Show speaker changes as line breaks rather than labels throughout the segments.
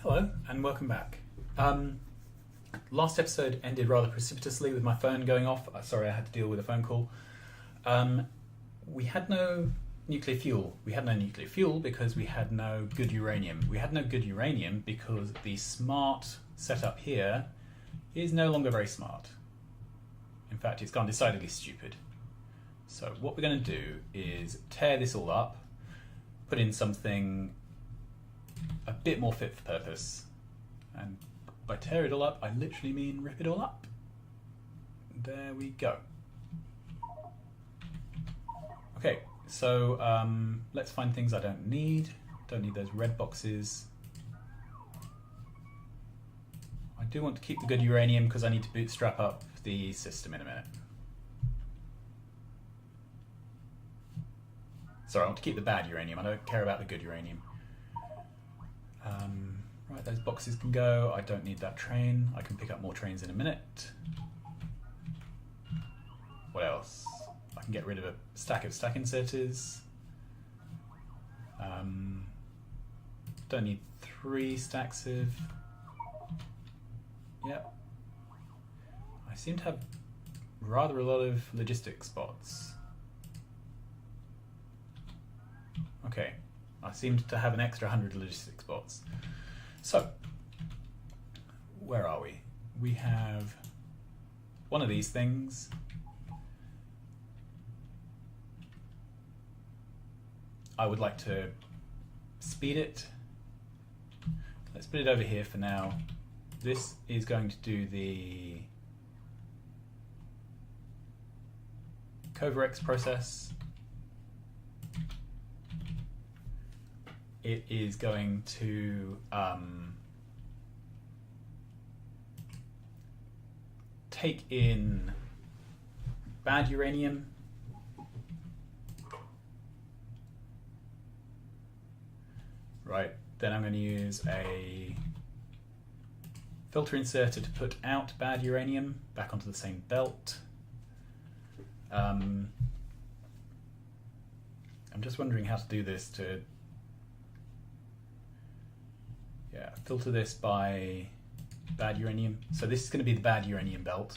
Hello and welcome back. Last episode ended rather precipitously with my phone going off. Sorry, I had to deal with a phone call. We had no nuclear fuel. We had no nuclear fuel because we had no good uranium. We had no good uranium because the smart setup here is no longer very smart. In fact, it's gone decidedly stupid. So what we're going to do is tear this all up, put in something a bit more fit for purpose. And by tear it all up, I literally mean rip it all up. There we go. Okay, so let's find things I don't need. Don't need those red boxes. I do want to keep the good uranium because I need to bootstrap up the system in a minute. Sorry, I want to keep the bad uranium. I don't care about the good uranium. Right, those boxes can go. I don't need that train. I can pick up more trains in a minute. What else? I can get rid of a stack of stack inserters. Don't need 3 stacks of... Yep. I seem to have rather a lot of logistic spots. Okay, I seem to have an extra 100 logistic spots. So, where are we? We have one of these things. I would like to speed it. Let's put it over here for now. This is going to do the Covarex process. It is going to take in bad uranium, right, then I'm going to use a filter inserter to put out bad uranium back onto the same belt. I'm just wondering how to do this to filter this by bad uranium. So this is going to be the bad uranium belt.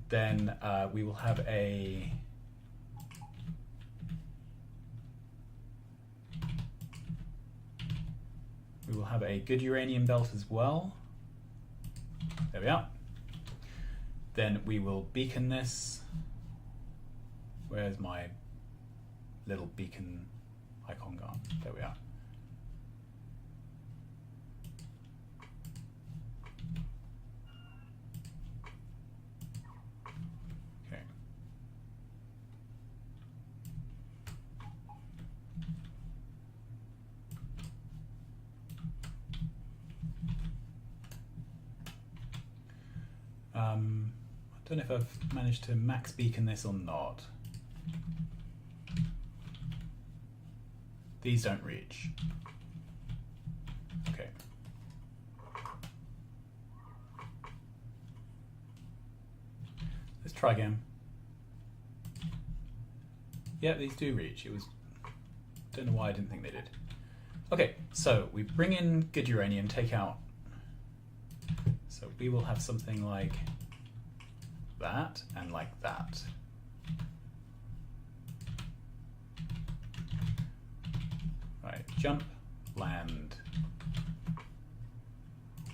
Then we will have a good uranium belt as well. There we are. Then we will beacon this. Where's my little beacon icon gone? There we are. I don't know if I've managed to max beacon this or not. These don't reach. Okay. Let's try again. Yeah, these do reach. Don't know why I didn't think they did. Okay, so we bring in good uranium, take out. So we will have something like that and like that. Right, jump, land,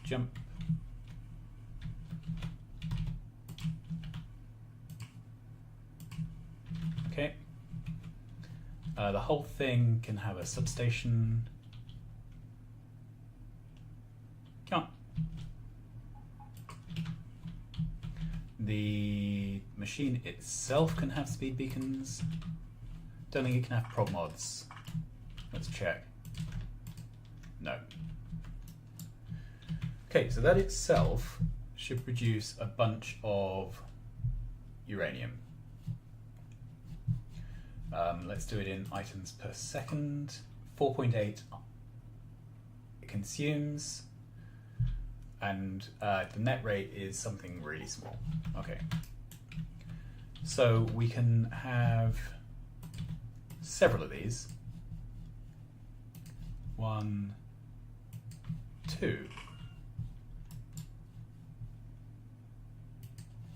jump. Okay. The whole thing can have a substation. Come on. The machine itself can have speed beacons. Don't think it can have prog mods. Let's check. No. Okay, so that itself should produce a bunch of uranium. Let's do it in items per second. 4.8 it consumes. And the net rate is something really small. Okay. So we can have several of these. 1, 2,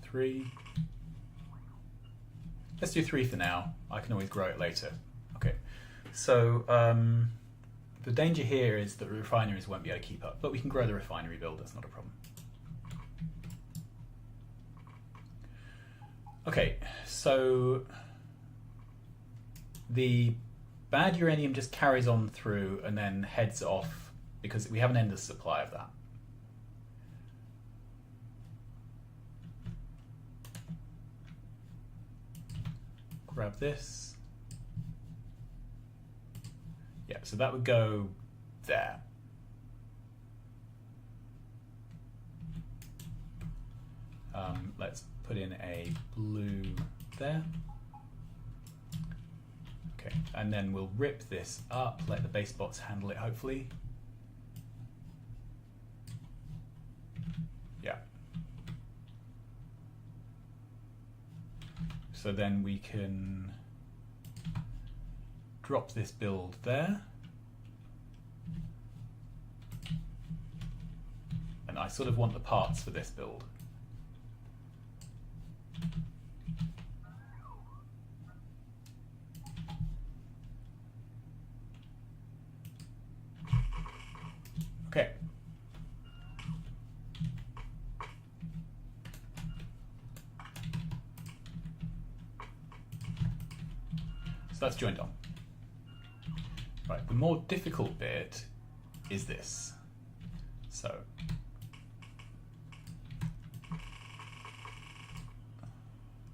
3. Let's do 3 for now. I can always grow it later. Okay, so the danger here is that the refineries won't be able to keep up, but we can grow the refinery build, that's not a problem. Okay, so the bad uranium just carries on through and then heads off because we have an endless supply of that. Grab this. Yeah, so that would go there. Let's put in a blue there. Okay, and then we'll rip this up, let the base bots handle it hopefully. Yeah. So then we can drop this build there. And I sort of want the parts for this build. Okay. So that's joined on. Right, the more difficult bit is this. So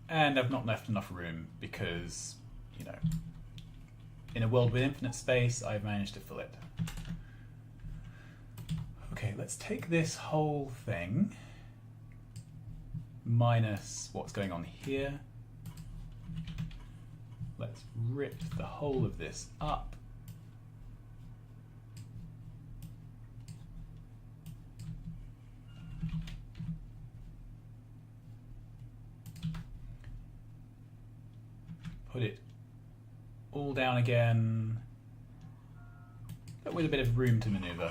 and I've not left enough room because, you know, in a world with infinite space, I've managed to fill it. Okay, let's take this whole thing minus what's going on here. Let's rip the whole of this up. Put it all down again, but with a bit of room to maneuver.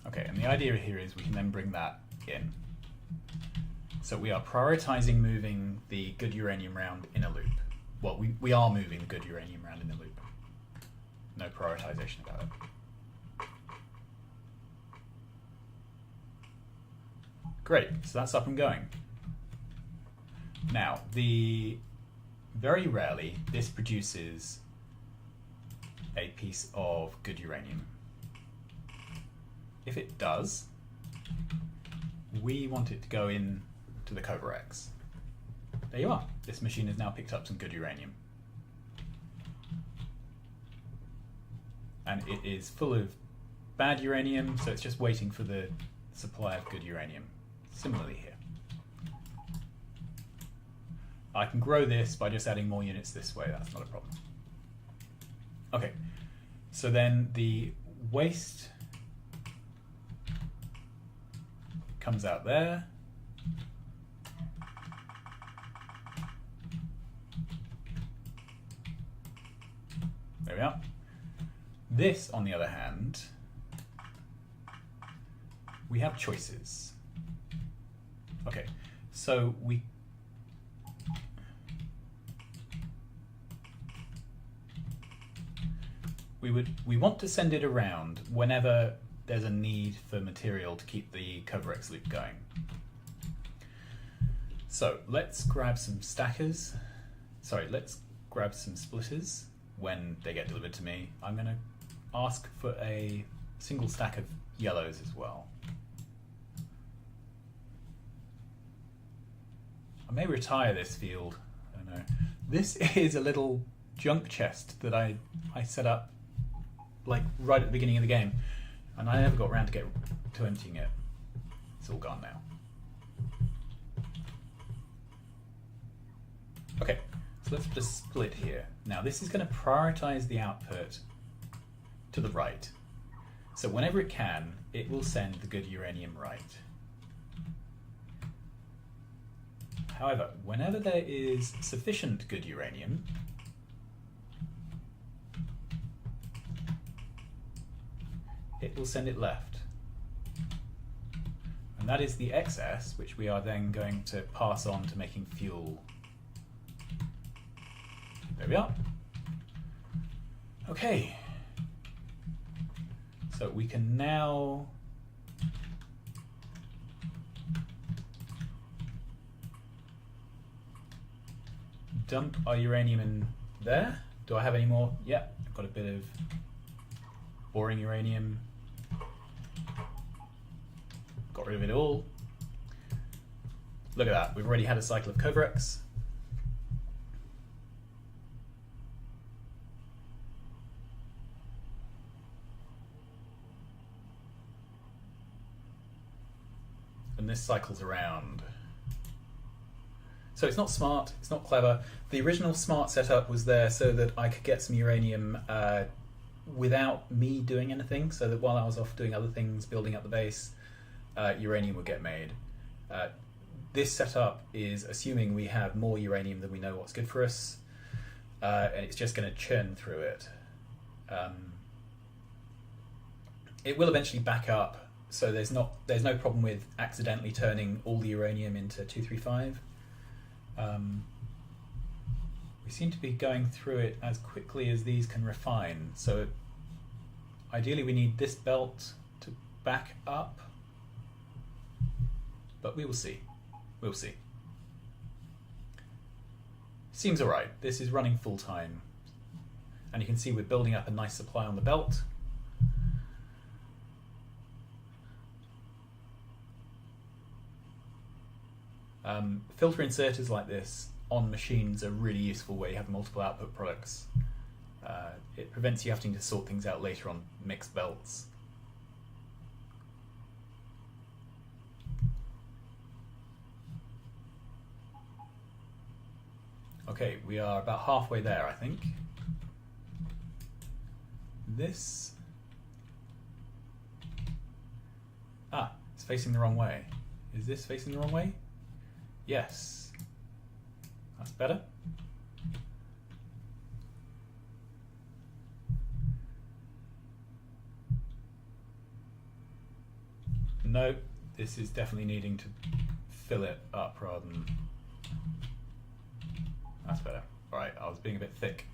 Okay, and the idea here is we can then bring that in. So we are prioritizing moving the good uranium round in a loop. Well, we are moving the good uranium round in a loop. No prioritization about it. Great, so that's up and going. Now, very rarely this produces a piece of good uranium. If it does, we want it to go in to the Cobra-X. There you are. This machine has now picked up some good uranium. And it is full of bad uranium, so it's just waiting for the supply of good uranium. Similarly here. I can grow this by just adding more units this way, that's not a problem. Okay, so then the waste comes out there. There we are. This, on the other hand, we have choices. Okay, so we want to send it around whenever there's a need for material to keep the Cobra-X loop going. So let's grab some stackers. Sorry, let's grab some splitters when they get delivered to me. I'm going to ask for a single stack of yellows as well. I may retire this field, I don't know. This is a little junk chest that I set up like right at the beginning of the game, and I never got around to emptying it. It's all gone now. Okay, so let's just split here. Now this is going to prioritize the output to the right. So whenever it can, it will send the good uranium right. However, whenever there is sufficient good uranium, it will send it left. And that is the excess, which we are then going to pass on to making fuel. There we are. Okay. So we can now dump our uranium in there. Do I have any more? Yeah, I've got a bit of boring uranium. Got rid of it all. Look at that, we've already had a cycle of Covarex. And this cycles around. So it's not smart, it's not clever. The original smart setup was there so that I could get some uranium without me doing anything, so that while I was off doing other things, building up the base, uranium would get made. This setup is assuming we have more uranium than we know what's good for us, and it's just going to churn through it. It will eventually back up, so there's no problem with accidentally turning all the uranium into 235. We seem to be going through it as quickly as these can refine, so ideally we need this belt to back up, but we will see. We'll see. Seems alright. This is running full time, and you can see we're building up a nice supply on the belt. Filter inserters like this on machines are really useful where you have multiple output products. It prevents you having to sort things out later on mixed belts. Okay, we are about halfway there, I think. This... it's facing the wrong way. Is this facing the wrong way? Yes. That's better. No, this is definitely needing to fill it up rather than... That's better. Alright, I was being a bit thick.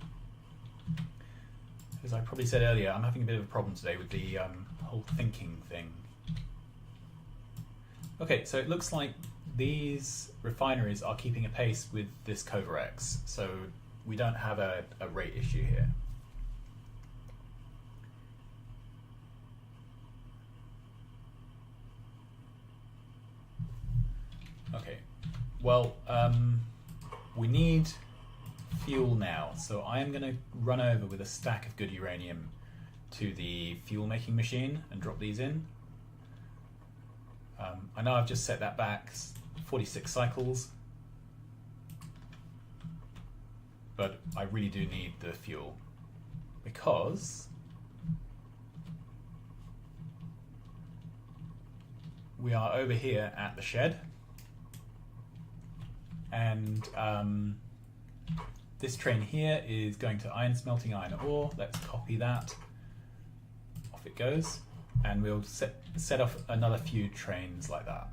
As I probably said earlier, I'm having a bit of a problem today with the whole thinking thing. Okay, so it looks like these refineries are keeping a pace with this Covarex, so we don't have a rate issue here. Okay, well, we need fuel now, so I am going to run over with a stack of good uranium to the fuel making machine and drop these in. I know I've just set that back 46 cycles, but I really do need the fuel because we are over here at the shed, and this train here is going to iron smelting iron ore. Let's copy that. Off it goes. And we'll set off another few trains like that.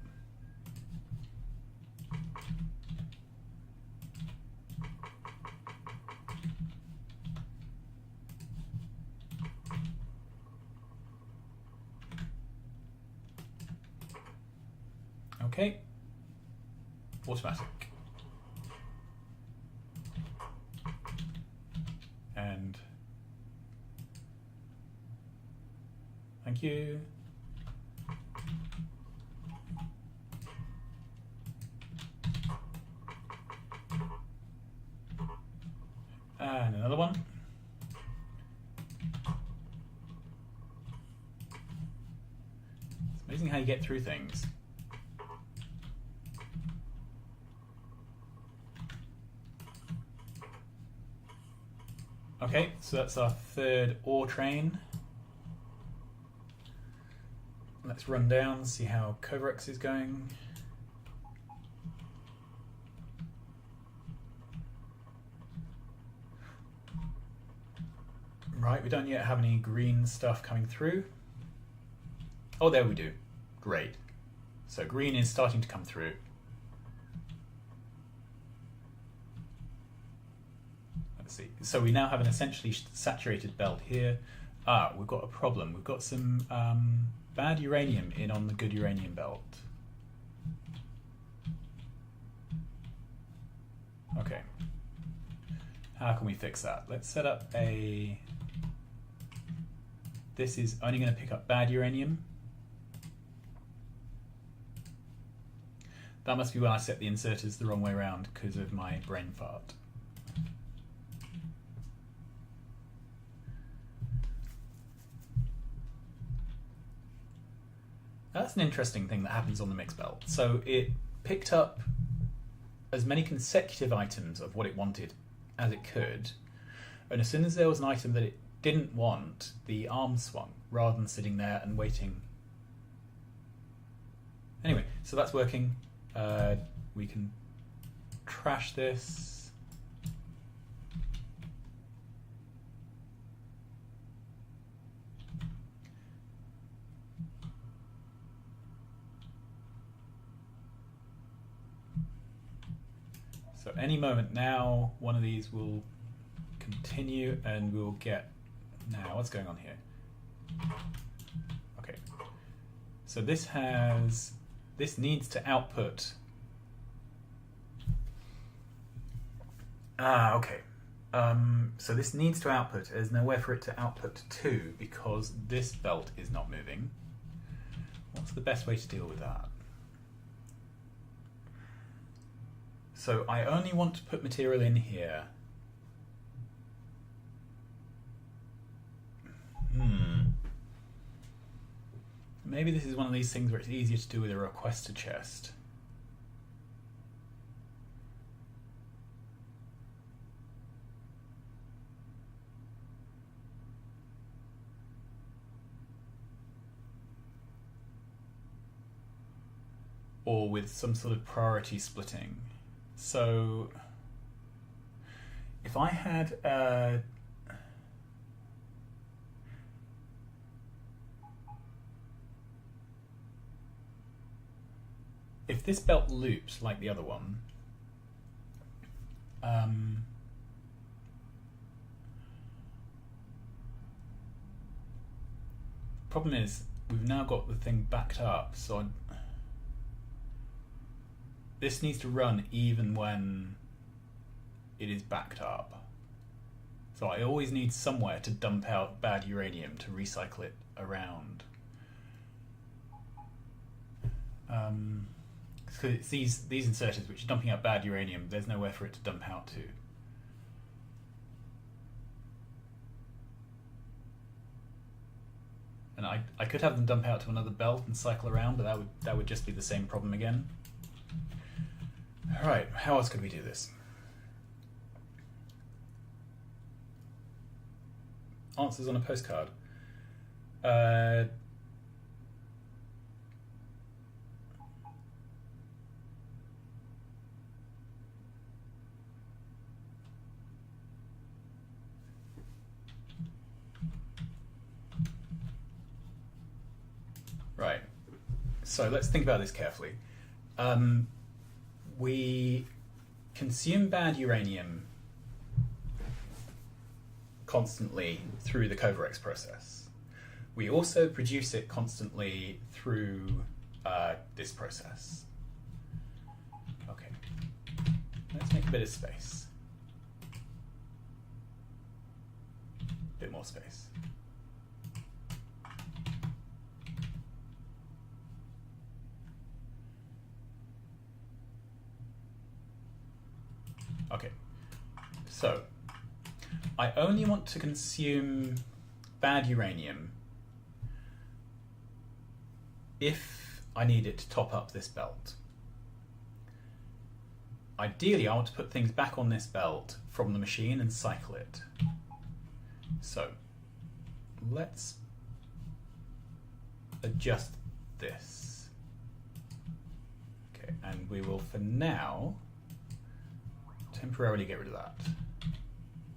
Okay. Automatic. And thank you. And another one. It's amazing how you get through things. Okay, so that's our third ore train. Let's run down, see how Covarex is going. Right, we don't yet have any green stuff coming through. Oh, there we do. Great. So green is starting to come through. Let's see. So we now have an essentially saturated belt here. Ah, we've got a problem. We've got some bad uranium in on the good uranium belt. Okay. How can we fix that? Let's set up a... This is only going to pick up bad uranium. That must be when I set the inserters the wrong way around because of my brain fart. That's an interesting thing that happens on the mix belt. So it picked up as many consecutive items of what it wanted as it could, and as soon as there was an item that it didn't want, the arm swung rather than sitting there and waiting. Anyway, so that's working. We can trash this. So any moment now, one of these will continue and we'll get... Now, what's going on here? Okay. So this has... This needs to output... okay. So this needs to output. There's nowhere for it to output to because this belt is not moving. What's the best way to deal with that? So I only want to put material in here. Maybe this is one of these things where it's easier to do with a requester chest. Or with some sort of priority splitting. So if I had if this belt loops like the other one, problem is we've now got the thing backed up, so this needs to run even when it is backed up. So I always need somewhere to dump out bad uranium to recycle it around. Because it's these inserters which are dumping out bad uranium, there's nowhere for it to dump out to. And I could have them dump out to another belt and cycle around, but that would just be the same problem again. Alright, how else could we do this? Answers on a postcard. Right, so let's think about this carefully. We consume bad uranium constantly through the Covarex process. We also produce it constantly through this process. Okay, let's make a bit of space. A bit more space. Okay, so I only want to consume bad uranium if I need it to top up this belt. Ideally, I want to put things back on this belt from the machine and cycle it. So let's adjust this. Okay, and we will, for now, temporarily get rid of that.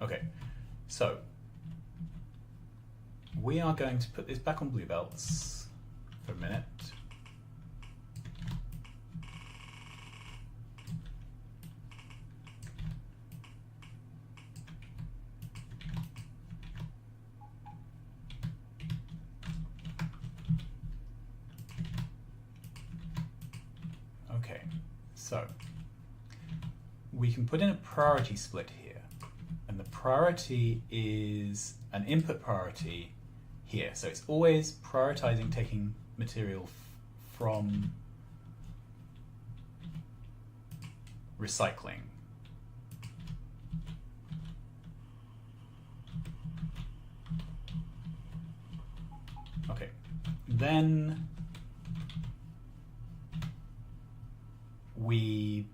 Okay, so we are going to put this back on blue belts for a minute. Okay, so we can put in a priority split here, and the priority is an input priority here. So it's always prioritizing taking material from recycling. Okay, then we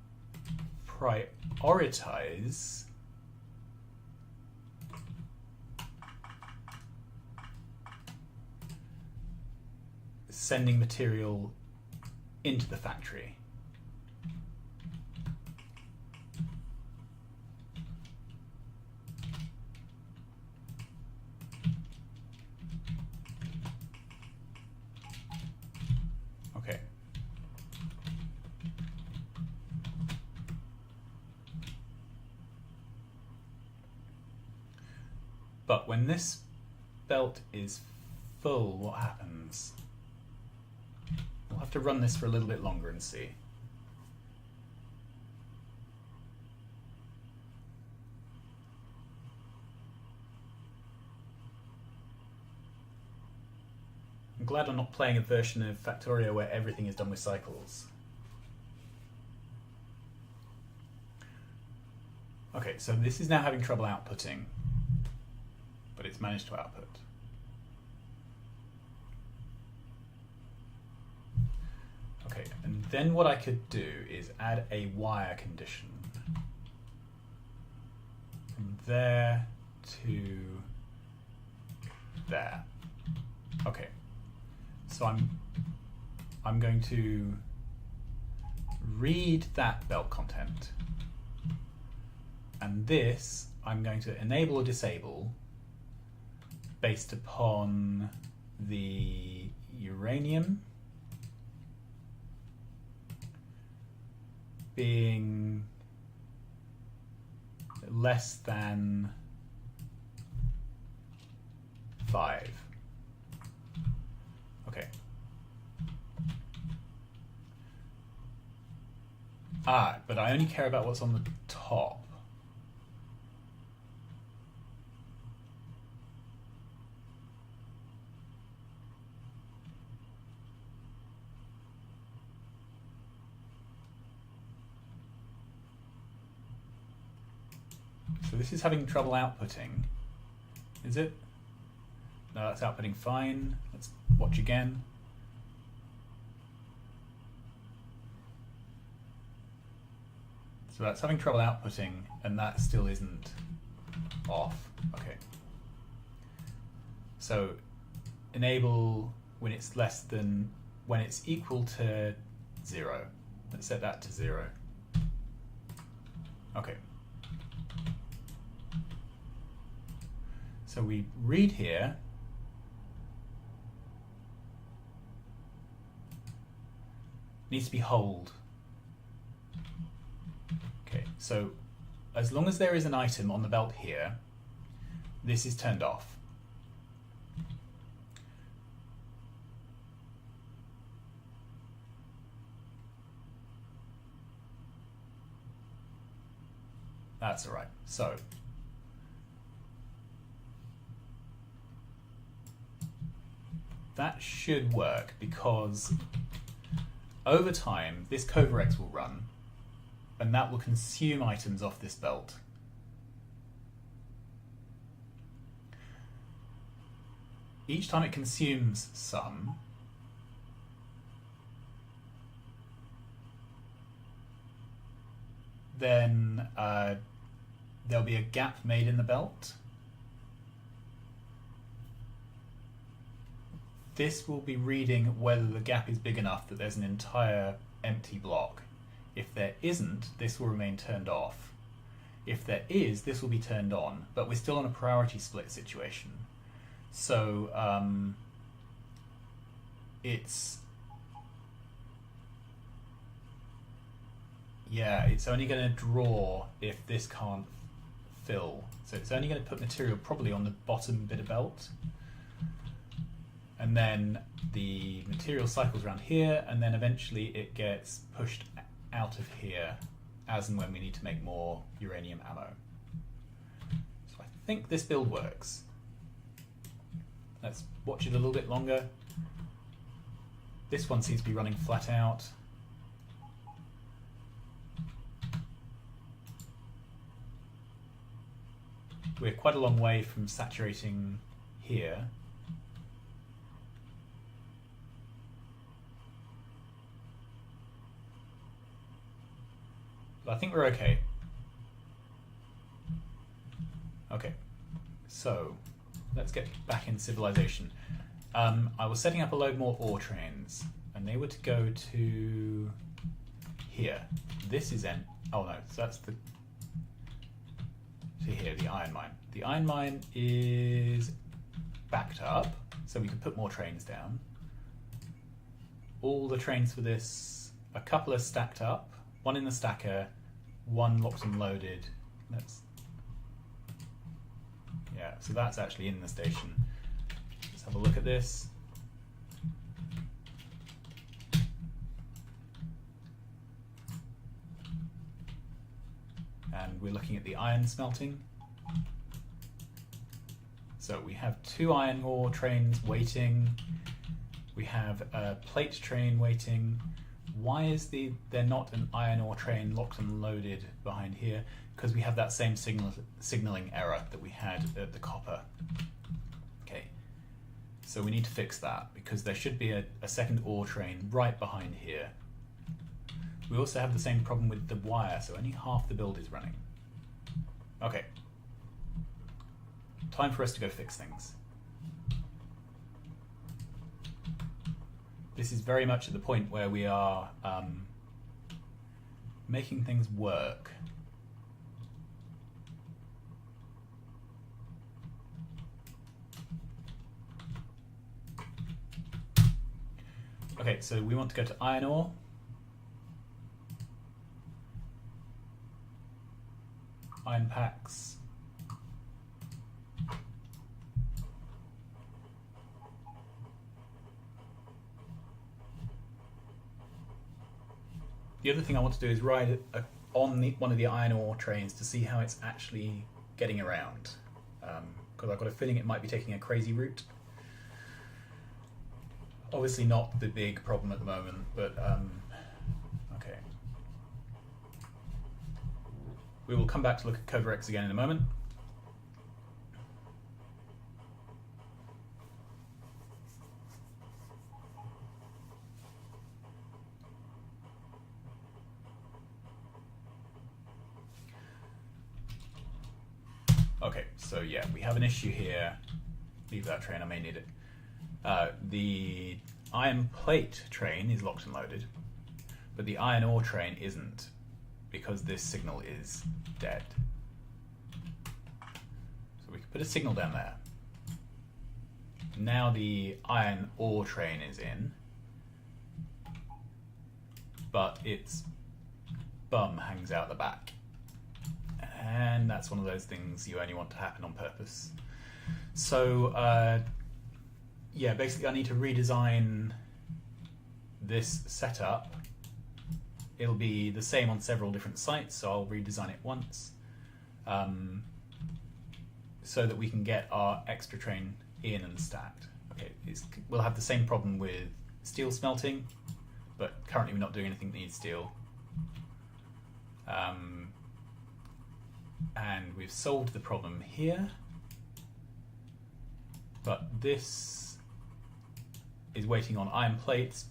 prioritize sending material into the factory. Okay. But when this belt is full, what happens? We'll have to run this for a little bit longer and see. I'm glad I'm not playing a version of Factorio where everything is done with cycles. Okay, so this is now having trouble outputting, but it's managed to output. Okay, and then what I could do is add a wire condition from there to there. Okay, so I'm going to read that belt content, and this I'm going to enable or disable based upon the uranium being less than 5. Okay. But I only care about what's on the top. So this is having trouble outputting. Is it? No, that's outputting fine. Let's watch again. So that's having trouble outputting, and that still isn't off. Okay. So enable when it's less than, when it's equal to 0. Let's set that to 0. Okay. So we read here, needs to be hold. Okay, so as long as there is an item on the belt here, this is turned off. That's all right. So that should work, because over time this Covarex will run and that will consume items off this belt. Each time it consumes some, then there'll be a gap made in the belt. This will be reading whether the gap is big enough that there's an entire empty block. If there isn't, this will remain turned off. If there is, this will be turned on, but we're still on a priority split situation. So it's only going to draw if this can't fill. So it's only going to put material probably on the bottom bit of belt, and then the material cycles around here, and then eventually it gets pushed out of here as and when we need to make more uranium ammo. So I think this build works. Let's watch it a little bit longer. This one seems to be running flat out. We're quite a long way from saturating here. But I think we're okay. Okay, so let's get back in civilization. I was setting up a load more ore trains, and they were to go to here. This is oh no, so that's the to here, the iron mine. The iron mine is backed up, so we can put more trains down. All the trains for this, a couple are stacked up, one in the stacker, one locked and loaded. Yeah, so that's actually in the station. Let's have a look at this. And we're looking at the iron smelting. So we have 2 iron ore trains waiting. We have a plate train waiting. Why is there not an iron ore train locked and loaded behind here? Because we have that same signaling error that we had at the copper. Okay, so we need to fix that, because there should be a second ore train right behind here. We also have the same problem with the wire, so only half the build is running. Okay, time for us to go fix things. This is very much at the point where we are making things work. Okay, so we want to go to iron ore. Iron packs. The other thing I want to do is ride on one of the iron ore trains to see how it's actually getting around, because I've got a feeling it might be taking a crazy route. Obviously not the big problem at the moment, but okay. We will come back to look at Code Rex again in a moment. Okay, so yeah, we have an issue here. Leave that train, I may need it. The iron plate train is locked and loaded, but the iron ore train isn't, because this signal is dead. So we can put a signal down there. Now the iron ore train is in, but its bum hangs out the back. And that's one of those things you only want to happen on purpose. So yeah, basically I need to redesign this setup. It'll be the same on several different sites, so I'll redesign it once, so that we can get our extra train in and stacked. Okay, we'll have the same problem with steel smelting, but currently we're not doing anything that needs steel. And we've solved the problem here, but this is waiting on iron plates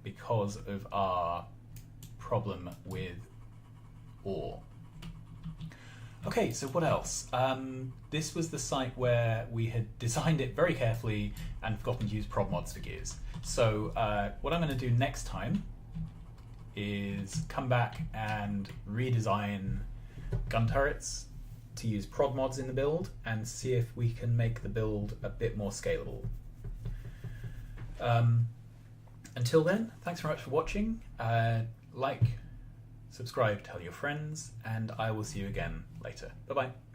because of our problem with ore. Okay, so what else? This was the site where we had designed it very carefully and forgotten to use prop mods for gears. So what I'm going to do next time is come back and redesign gun turrets to use prod mods in the build and see if we can make the build a bit more scalable. Until then, thanks very much for watching. Like, subscribe, tell your friends, and I will see you again later. Bye bye.